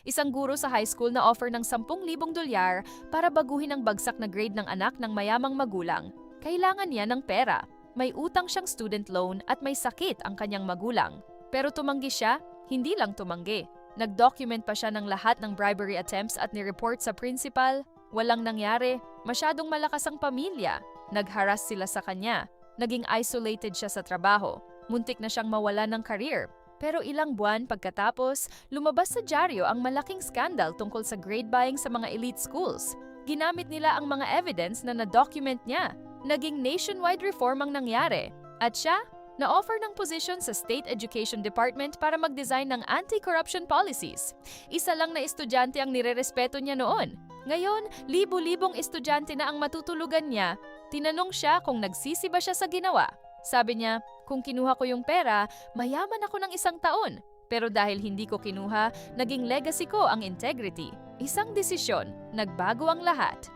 Isang guro sa high school na offer ng 10,000 dolyar para baguhin ang bagsak na grade ng anak ng mayamang magulang. Kailangan niya ng pera. May utang siyang student loan at may sakit ang kanyang magulang. Pero tumanggi siya, hindi lang tumanggi. Nag-document pa siya ng lahat ng bribery attempts at ni-report sa principal. Walang nangyari, masyadong malakas ang pamilya. Nag-harass sila sa kanya. Naging isolated siya sa trabaho. Muntik na siyang mawala ng career. Pero ilang buwan pagkatapos, lumabas sa dyaryo ang malaking skandal tungkol sa grade buying sa mga elite schools. Ginamit nila ang mga evidence na na-document niya. Naging nationwide reform ang nangyari. At siya, na-offer ng position sa State Education Department para mag-design ng anti-corruption policies. Isa lang na estudyante ang nirerespeto niya noon. Ngayon, libo-libong estudyante na ang matutulugan niya. Tinanong siya kung nagsisi ba siya sa ginawa. Sabi niya, kung kinuha ko yung pera, mayaman ako ng 1 taon. Pero dahil hindi ko kinuha, naging legacy ko ang integrity. Isang desisyon, nagbago ang lahat.